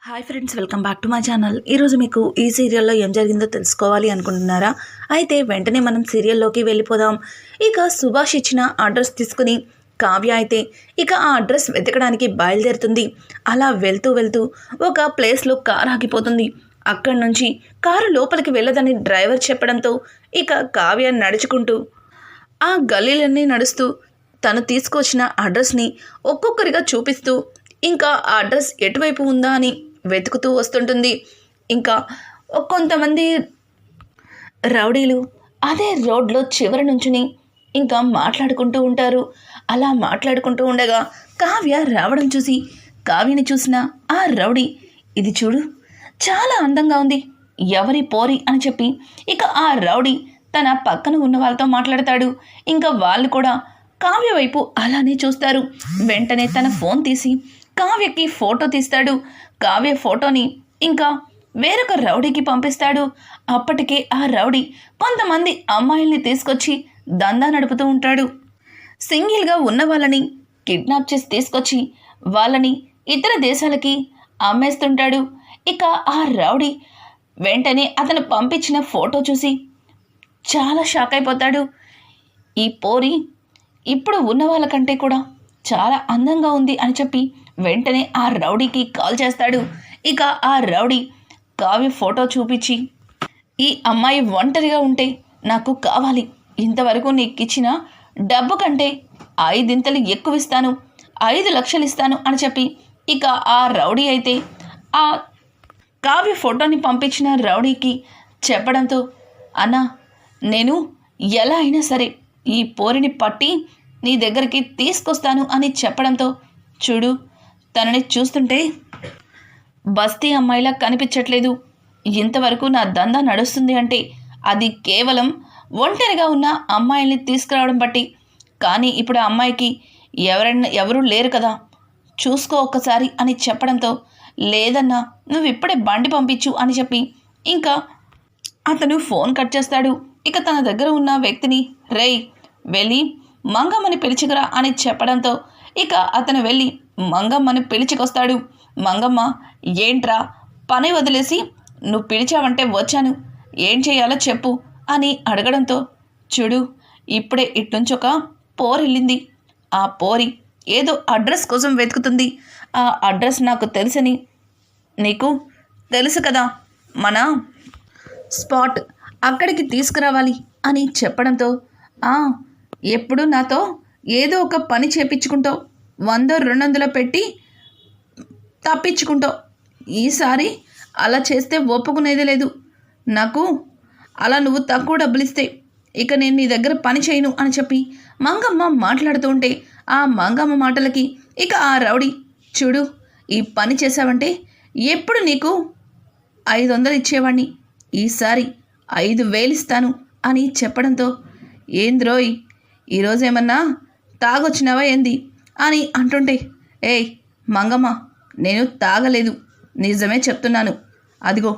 Hi friends, welcome back to my channel. ఈరోజు మీకు ఈ సీరియల్లో ఏం జరిగిందో తెలుసుకోవాలి అనుకుంటున్నారా? అయితే వెంటనే మనం సీరియల్లోకి వెళ్ళిపోదాం. ఇక సుభాష్ ఇచ్చిన అడ్రస్ తీసుకుని కావ్య అయితే ఇక ఆ అడ్రస్ వెతకడానికి బయలుదేరుతుంది. అలా వెళ్తూ వెళ్తూ ఒక ప్లేస్లో కారు ఆగిపోతుంది. అక్కడి నుంచి కారు లోపలికి వెళ్ళదని డ్రైవర్ చెప్పడంతో ఇక కావ్య నడుచుకుంటూ ఆ గల్లీలన్నీ నడుస్తూ తను తీసుకొచ్చిన అడ్రస్ని ఒక్కొక్కరిగా చూపిస్తూ ఇంకా ఆ అడ్రస్ ఎటువైపు ఉందా అని వెతుకుతూ వస్తుంటుంది. ఇంకా కొంతమంది రౌడీలు అదే రోడ్లో చివరి నుంచుని ఇంకా మాట్లాడుకుంటూ ఉంటారు. అలా మాట్లాడుకుంటూ ఉండగా కావ్య రావడం చూసి కావ్యని చూసిన ఆ రౌడీ, ఇది చూడు చాలా అందంగా ఉంది, ఎవరి పోరి అని చెప్పి ఇక ఆ రౌడీ తన పక్కన ఉన్న వాళ్ళతో మాట్లాడతాడు. ఇంకా వాళ్ళు కూడా కావ్య వైపు అలానే చూస్తారు. వెంటనే తన ఫోన్ తీసి కావ్యకి ఫోటో తీస్తాడు. కావ్య ఫోటోని ఇంకా వేరొక రౌడీకి పంపిస్తాడు. అప్పటికే ఆ రౌడీ కొంతమంది అమ్మాయిల్ని తీసుకొచ్చి దందా నడుపుతూ ఉంటాడు. సింగిల్గా ఉన్న వాళ్ళని కిడ్నాప్ చేసి తీసుకొచ్చి వాళ్ళని ఇతర దేశాలకి అమ్మేస్తుంటాడు. ఇక ఆ రౌడీ వెంటనే అతను పంపించిన ఫోటో చూసి చాలా షాక్ అయిపోతాడు. ఈ పోరి ఇప్పుడు ఉన్న వాళ్ళకంటే కూడా చాలా అందంగా ఉంది అని చెప్పి వెంటనే ఆ రౌడీకి కాల్ చేస్తాడు. ఇక ఆ రౌడీ కావ్య ఫోటో చూపించి, ఈ అమ్మాయి ఒంటరిగా ఉంటే నాకు కావాలి, ఇంతవరకు నీకు ఇచ్చిన డబ్బు కంటే 5 ఎక్కువ ఇస్తాను, 5 లక్షలు ఇస్తాను అని చెప్పి ఇక ఆ రౌడీ అయితే ఆ కావ్య ఫోటోని పంపించిన రౌడీకి చెప్పడంతో, అన్నా నేను ఎలా అయినా సరే ఈ పోరిని పట్టి నీ దగ్గరికి తీసుకొస్తాను అని చెప్పడంతో, చూడు తనని చూస్తుంటే బస్తీ అమ్మాయిలా కనిపించట్లేదు, ఇంతవరకు నా దందా నడుస్తుంది అంటే అది కేవలం ఒంటరిగా ఉన్న అమ్మాయిల్ని తీసుకురావడం బట్టి, కానీ ఇప్పుడు ఆ అమ్మాయికి ఎవరూ లేరు కదా, చూసుకో ఒక్కసారి అని చెప్పడంతో, లేదన్నా నువ్వు ఇప్పుడే బండి పంపించు అని చెప్పి ఇంకా అతను ఫోన్ కట్ చేస్తాడు. ఇక తన దగ్గర ఉన్న వ్యక్తిని, రేయ్ వెళ్ళి మంగమ్మని పిలిచికురా అని చెప్పడంతో ఇక అతను వెళ్ళి మంగమ్మని పిలిచికొస్తాడు. మంగమ్మ, ఏంట్రా పని వదిలేసి నువ్వు పిలిచావంటే వచ్చాను, ఏం చేయాలో చెప్పు అని అడగడంతో, చూడు ఇప్పుడే ఇట్నుంచి ఒక పోరెళ్ళింది, ఆ పోరి ఏదో అడ్రస్ కోసం వెతుకుతుంది, ఆ అడ్రస్ నాకు తెలుసని నీకు తెలుసు కదా, మన స్పాట్ అక్కడికి తీసుకురావాలి అని చెప్పడంతో, ఎప్పుడు నాతో ఏదో ఒక పని చేపించుకుంటావు, 100-200 పెట్టి తప్పించుకుంటావు, ఈసారి అలా చేస్తే ఒప్పుకునేది లేదు, నాకు అలా నువ్వు తక్కువ డబ్బులు ఇస్తే ఇక నేను నీ దగ్గర పని చేయను అని చెప్పి మంగమ్మ మాట్లాడుతూ ఉంటే, ఆ మంగమ్మ మాటలకి ఇక ఆ రౌడీ, చూడు ఈ పని చేసావంటే ఎప్పుడు నీకు 500 ఇచ్చేవాడిని, ఈసారి 5,000 ఇస్తాను అని చెప్పడంతో, ఏంద్రోయ్ ఈరోజేమన్నా తాగొచ్చినావా ఏంది అని అంటుంటే, ఏయ్ మంగమ్మ నేను తాగలేదు, నిజమే చెప్తున్నాను, అదిగో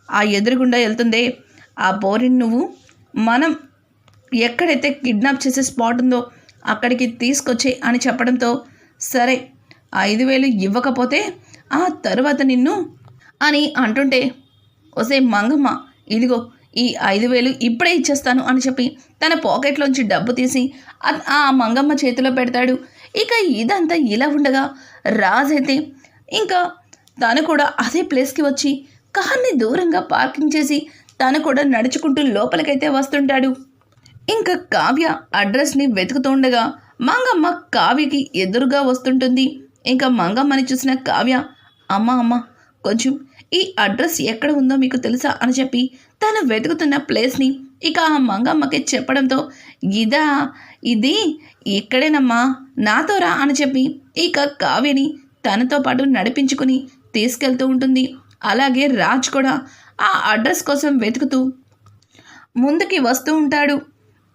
ఆ ఎదురుగుండా వెళ్తుందే ఆ పోరిని నువ్వు మనం ఎక్కడైతే కిడ్నాప్ చేసే స్పాట్ ఉందో అక్కడికి తీసుకొచ్చే అని చెప్పడంతో, సరే 5,000 ఇవ్వకపోతే ఆ తర్వాత నిన్ను అని అంటుంటే, ఒసే మంగమ్మ ఇదిగో ఈ 5,000 ఇప్పుడే ఇచ్చేస్తాను అని చెప్పి తన పాకెట్లోంచి డబ్బు తీసి ఆ మంగమ్మ చేతిలో పెడతాడు. ఇక ఇదంతా ఇలా ఉండగా రాజైతే ఇంకా తను కూడా అదే ప్లేస్కి వచ్చి కార్ని దూరంగా పార్కింగ్ చేసి తను కూడా నడుచుకుంటూ లోపలికైతే వస్తుంటాడు. ఇంకా కావ్య అడ్రస్ని వెతుకుతూ ఉండగా మంగమ్మ కావ్యకి ఎదురుగా వస్తుంటుంది. ఇంకా మంగమ్మని చూసిన కావ్య, అమ్మ కొంచెం ఈ అడ్రస్ ఎక్కడ ఉందో మీకు తెలుసా అని చెప్పి తను వెతుకుతున్న ప్లేస్ని ఇక ఆ మంగమ్మకి చెప్పడంతో, ఇది ఇక్కడేనమ్మా నాతో రా అని చెప్పి ఇక కావ్యని తనతో పాటు నడిపించుకుని తీసుకెళ్తూ ఉంటుంది. అలాగే రాజ్ కూడా ఆ అడ్రస్ కోసం వెతుకుతూ ముందుకి వస్తూ ఉంటాడు.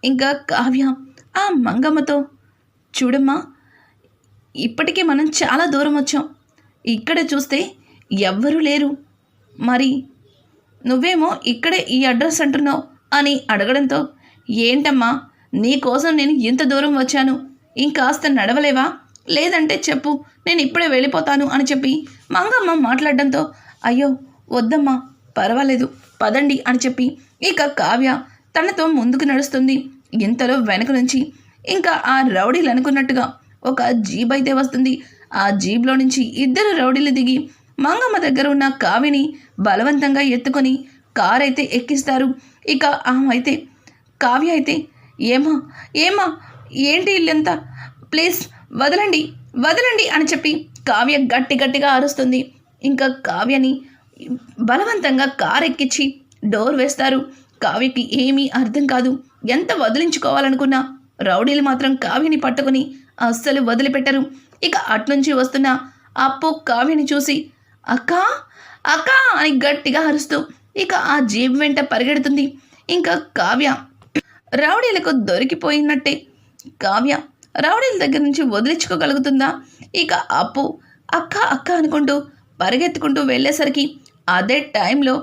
ఇంకా కావ్య ఆ మంగమ్మతో, చూడమ్మా ఇప్పటికీ మనం చాలా దూరం వచ్చాం, ఇక్కడ చూస్తే ఎవ్వరూ లేరు, మరి నువ్వేమో ఇక్కడే ఈ అడ్రస్ అంటున్నావు అని అడగడంతో, ఏంటమ్మా నీకోసం నేను ఇంత దూరం వచ్చాను, ఇంకాస్త నడవలేవా లేదంటే చెప్పు, నేను ఇప్పుడే వెళ్ళిపోతాను అని చెప్పి మంగమ్మ మాట్లాడడంతో, అయ్యో వద్దమ్మా, పర్వాలేదు, పదండి అని చెప్పి ఇక కావ్య తనతో ముందుకు నడుస్తుంది. ఇంతలో వెనక నుంచి ఇంకా ఆ రౌడీలు అనుకున్నట్టుగా ఒక జీబ్ అయితే వస్తుంది. ఆ జీబ్లో నుంచి ఇద్దరు రౌడీలు దిగి మంగమ్మ దగ్గర ఉన్న కావ్యని బలవంతంగా ఎత్తుకొని కార్ అయితే ఎక్కిస్తారు. ఇక ఆమె అయితే కావ్య అయితే, ఏమా ఏమా ఏంటి ఇల్లంతా, ప్లీజ్ వదలండి వదలండి అని చెప్పి కావ్య గట్టిగా అరుస్తుంది. ఇంకా కావ్యని బలవంతంగా కార్ ఎక్కించి డోర్ వేస్తారు. కావ్యకి ఏమీ అర్థం కాదు. ఎంత వదిలించుకోవాలనుకున్నా రౌడీలు మాత్రం కావ్యని పట్టుకుని అస్సలు వదిలిపెట్టరు. ఇక అట్నుంచి వస్తున్న అప్పు కావ్యని చూసి అక్క అక్క అని గట్టిగా అరుస్తూ ఇక ఆ జీప్ వెంట పరిగెడుతుంది. ఇంకా కావ్య రౌడీలకు దొరికిపోయినట్టే. కావ్య రౌడీల దగ్గర నుంచి వదిలించుకోగలుగుతుందా? ఇక అప్పు అక్క అక్క అనుకుంటూ పరిగెత్తుకుంటూ వెళ్ళేసరికి అదే టైంలో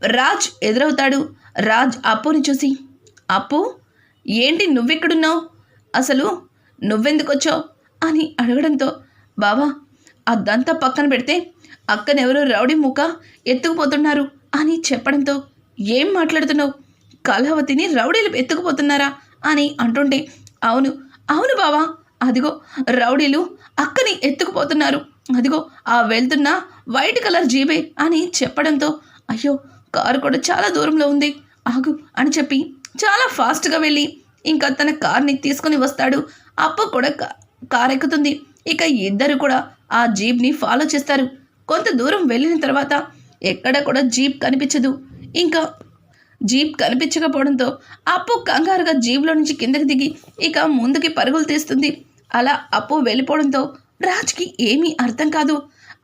రాజ్ ఎదురవుతాడు. రాజ్ అప్పుని చూసి, అప్పు ఏంటి నువ్వెక్కడున్నావు, అసలు నువ్వెందుకు వచ్చావు అని అడగడంతో, బావా అదంతా పక్కన పెడితే అక్కనెవరో రౌడీ ముక్క ఎత్తుకుపోతున్నారు అని చెప్పడంతో, ఏం మాట్లాడుతున్నావు, కళావతిని రౌడీలు ఎత్తుకుపోతున్నారా అని అంటుంటే, అవును అవును బావా, అదిగో రౌడీలు అక్కని ఎత్తుకుపోతున్నారు, అదిగో ఆ వెళ్తున్న వైట్ కలర్ జీబే అని చెప్పడంతో, అయ్యో కారు కూడా చాలా దూరంలో ఉంది, ఆగు అని చెప్పి చాలా ఫాస్ట్గా వెళ్ళి ఇంకా తన కార్ని తీసుకొని వస్తాడు. అప్పు కూడా కార్ ఎక్కుతుంది. ఇక ఇద్దరు కూడా ఆ జీప్ని ఫాలో చేస్తారు. కొంత దూరం వెళ్ళిన తర్వాత ఎక్కడ కూడా జీప్ కనిపించదు. ఇంకా జీప్ కనిపించకపోవడంతో అప్పు కంగారుగా జీప్లో నుంచి కిందకి దిగి ఇక ముందుకి పరుగులు తీస్తుంది. అలా అప్పు వెళ్ళిపోవడంతో రాజ్కి ఏమీ అర్థం కాదు.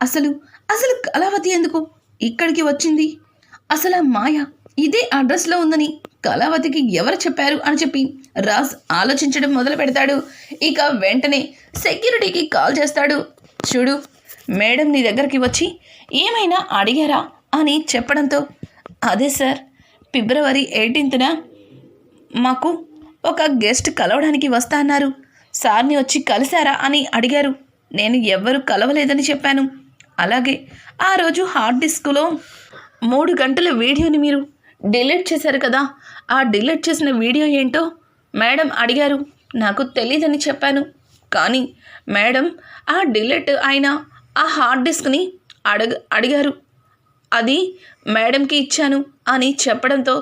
అసలు కళావతి ఎందుకు ఇక్కడికి వచ్చింది, అసలు ఆ మాయ ఇదే అడ్రస్లో ఉందని కళావతికి ఎవరు చెప్పారు అని చెప్పి రాజ్ ఆలోచించడం మొదలు పెడతాడు. ఇక వెంటనే సెక్యూరిటీకి కాల్ చేస్తాడు. చూడు మేడం నీ దగ్గరికి వచ్చి ఏమైనా అడిగారా అని చెప్పడంతో, అదే సార్, ఫిబ్రవరి 18న మాకు ఒక గెస్ట్ కలవడానికి వస్తా అన్నారు, సార్ని వచ్చి కలిశారా అని అడిగారు. నేను ఎవ్వరూ కలవలేదని చెప్పాను. అలాగే ఆ రోజు హార్డ్ డిస్క్లో 3 గంటల వీడియోని మీరు డిలీట్ చేశారు కదా, ఆ డిలీట్ చేసిన వీడియో ఏంటో మేడం అడిగారు. నాకు తెలియదని చెప్పాను. కానీ మేడం ఆ డిలీట్ అయిన ఆ హార్డ్ డిస్క్ని అడిగారు, అది మేడంకి ఇచ్చాను అని చెప్పడంతో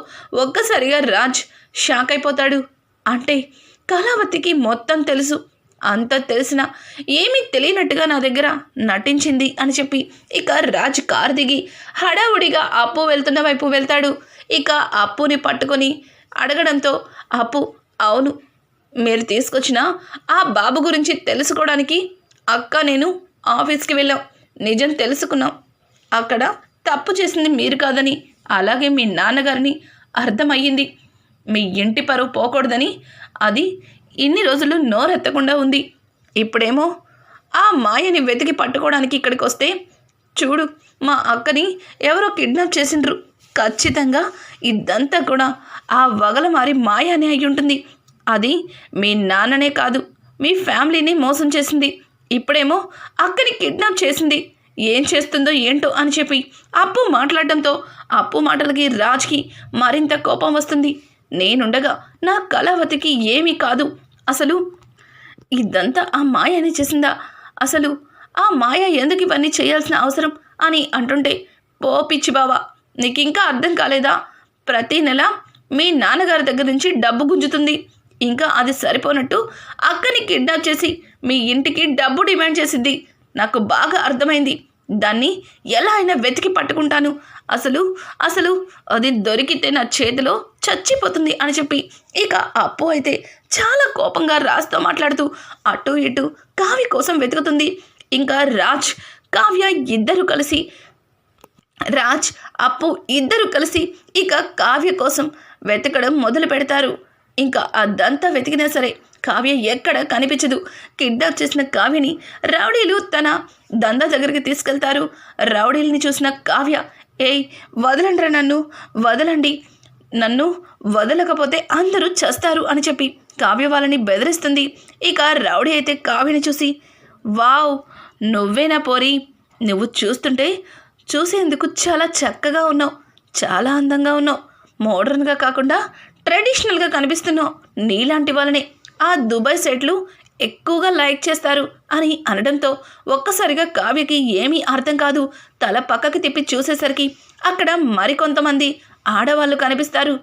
ఒక్కసారిగా రాజ్ షాక్ అయిపోతాడు. అంటే కళావతికి మొత్తం తెలుసు, అంత తెలిసినా ఏమీ తెలియనట్టుగా నా దగ్గర నటించింది అని చెప్పి ఇక రాజ్ కారు దిగి హడావుడిగా అప్పు వెళ్తున్న వైపు వెళ్తాడు. ఇక అప్పుని పట్టుకొని అడగడంతో అప్పు, అవును, మీరు తీసుకొచ్చిన ఆ బాబు గురించి తెలుసుకోవడానికి అక్క నేను ఆఫీస్కి వెళ్ళాం, నిజం తెలుసుకున్నాం. అక్కడ తప్పు చేసింది మీరు కాదని, అలాగే మీ నాన్నగారిని అర్థమయ్యింది. మీ ఇంటి పరువు పోకూడదని అది ఇన్ని రోజులు నోరెత్తకుండా ఉంది. ఇప్పుడేమో ఆ మాయని వెతికి పట్టుకోవడానికి ఇక్కడికి వస్తే, చూడు మా అక్కని ఎవరో కిడ్నాప్ చేసిండ్రు, ఖచ్చితంగా ఇదంతా కూడా ఆ వగలమారి మాయ అని అయి ఉంటుంది. అది మీ నాన్ననే కాదు మీ ఫ్యామిలీని మోసం చేసింది. ఇప్పుడేమో అక్కని కిడ్నాప్ చేసింది, ఏం చేస్తుందో ఏంటో అని చెప్పి అప్పు మాట్లాడడంతో అప్పు మాటలకి రాజ్కి మరింత కోపం వస్తుంది. నేనుండగా నా కళావతికి ఏమీ కాదు, అసలు ఇదంతా ఆ మాయ అని చేసిందా, అసలు ఆ మాయ ఎందుకు ఇవన్నీ చేయాల్సిన అవసరం అని అంటుంటే, పో పిచ్చి బావా, నీకు ఇంకా అర్థం కాలేదా, ప్రతి నెల మీ నాన్నగారి దగ్గర నుంచి డబ్బు గుంజుతుంది, ఇంకా అది సరిపోనట్టు అక్కని కిడ్నాప్ చేసి మీ ఇంటికి డబ్బు డిమాండ్ చేసిద్ది. నాకు బాగా అర్థమైంది, దాన్ని ఎలా అయినా వెతికి పట్టుకుంటాను, అసలు అది దొరికితే నా చేతిలో చచ్చిపోతుంది అని చెప్పి ఇక అప్పు అయితే చాలా కోపంగా రాజ్తో మాట్లాడుతూ అటు ఇటు కావ్య కోసం వెతుకుతుంది. ఇంకా రాజ్ కావ్య ఇద్దరు కలిసి రాజ్ అప్పు ఇద్దరు కలిసి ఇక కావ్య కోసం వెతకడం మొదలు పెడతారు. ఇంకా అదంతా వెతికినా సరే కావ్య ఎక్కడ కనిపించదు. కిడ్నాప్ చేసిన కావ్యని రౌడీలు తన దందా దగ్గరికి తీసుకెళ్తారు. రౌడీల్ని చూసిన కావ్య, ఏయ్ వదలండ్రా, నన్ను వదలకపోతే అందరూ చస్తారు అని చెప్పి కావ్య వాళ్ళని బెదిరిస్తుంది. ఇక రౌడీ అయితే కావ్యని చూసి, వావ్, నువ్వేనా పోరి? నువ్వు చూసేందుకు చాలా చక్కగా ఉన్నావు, చాలా అందంగా ఉన్నావు, మోడర్న్గా కాకుండా ట్రెడిషనల్గా కనిపిస్తున్నావు. నీలాంటి వాళ్ళని ఆ దుబాయ్ సైట్లు ఎక్కువగా లైక్ చేస్తారు అని అనడంతో ఒక్కసారిగా కావ్యకి ఏమీ అర్థం కాదు. తల పక్కకి తిప్పి చూసేసరికి అక్కడ మరికొంతమంది ఆడవాళ్ళు కనిపిస్తారు.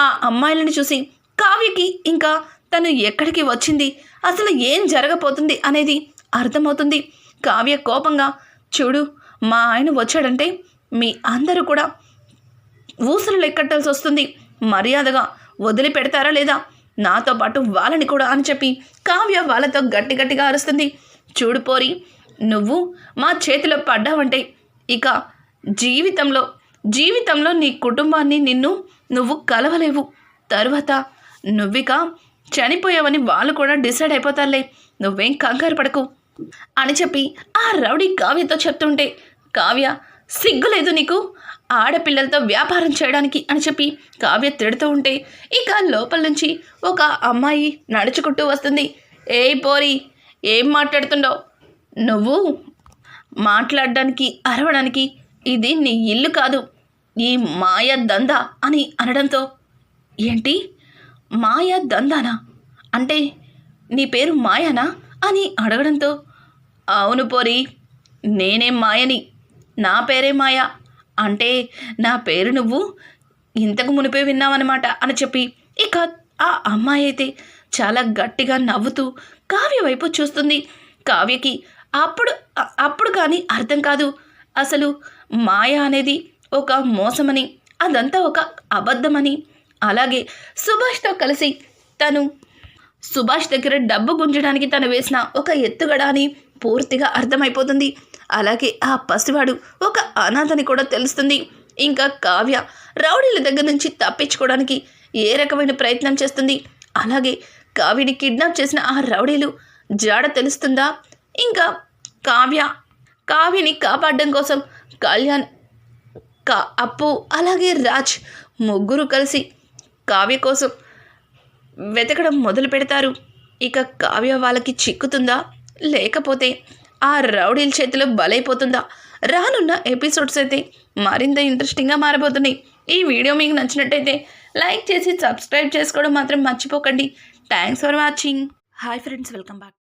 ఆ అమ్మాయిలను చూసి కావ్యకి ఇంకా తను ఎక్కడికి వచ్చింది, అసలు ఏం జరగబోతుంది అనేది అర్థమవుతుంది. కావ్య కోపంగా, చూడు, మా ఆయన వచ్చాడంటే మీ అందరూ కూడా ఊసలు లెక్కట్టాల్సి వస్తుంది, మర్యాదగా వదిలిపెడతారా లేదా, నాతో పాటు వాళ్ళని కూడా అని చెప్పి కావ్య వాళ్ళతో గట్టిగా అరుస్తుంది. చూడు పోరి, నువ్వు మా చేతిలో పడ్డావంటే ఇక జీవితంలో నీ కుటుంబాన్ని నువ్వు కలవలేవు. తరువాత నువ్విక చనిపోయావని వాళ్ళు కూడా డిసైడ్ అయిపోతారులే, నువ్వేం కంగారు పడకు అని చెప్పి ఆ రౌడీ కావ్యతో చెప్తుంటే, కావ్య, సిగ్గులేదు నీకు ఆడపిల్లలతో వ్యాపారం చేయడానికి అని చెప్పి కావ్య తిడుతూ ఉంటే ఇక లోపల నుంచి ఒక అమ్మాయి నడుచుకుంటూ వస్తుంది. ఏయ్ పోరి, ఏం మాట్లాడుతుండవు? నువ్వు మాట్లాడడానికి అరవడానికి ఇది నీ ఇల్లు కాదు, ఈ మాయ దందా అని అనడంతో, ఏంటి మాయ దందానా? అంటే నీ పేరు మాయనా అని అడగడంతో, అవును పోరి, నేనేం మాయని, నా పేరే మాయ, అంటే నా పేరు నువ్వు ఇంతకు మునిపే విన్నావన్నమాట అని చెప్పి ఇక ఆ అమ్మాయి అయితే చాలా గట్టిగా నవ్వుతూ కావ్య వైపు చూస్తుంది. కావ్యకి అప్పుడు కానీ అర్థం కాదు, అసలు మాయ అనేది ఒక మోసమని, అదంతా ఒక అబద్ధమని. అలాగే సుభాష్తో కలిసి సుభాష్ దగ్గర డబ్బు గుంజడానికి తను వేసిన ఒక ఎత్తుగడ అని పూర్తిగా అర్థమైపోతుంది. అలాగే ఆ పసివాడు ఒక అనాథని కూడా తెలుస్తుంది. ఇంకా కావ్య రౌడీల దగ్గర నుంచి తప్పించుకోవడానికి ఏ రకమైన ప్రయత్నం చేస్తుంది. అలాగే కావ్యని కిడ్నాప్ చేసిన ఆ రౌడీలు జాడ తెలుస్తుందా? ఇంకా కావ్యని కాపాడడం కోసం కళ్యాణ్, అప్పు అలాగే రాజ్ ముగ్గురు కలిసి కావ్య కోసం వెతకడం మొదలు పెడతారు. ఇక కావ్య వాళ్ళకి చిక్కుతుందా, లేకపోతే ఆ రౌడీల చేతిలో బలైపోతుందా? రానున్న ఎపిసోడ్స్ అయితే మరింత ఇంట్రెస్టింగ్గా మారబోతున్నాయి. ఈ వీడియో మీకు నచ్చినట్టయితే లైక్ చేసి సబ్స్క్రైబ్ చేసుకోవడం మాత్రం మర్చిపోకండి. Thanks for watching. Hi friends, welcome back.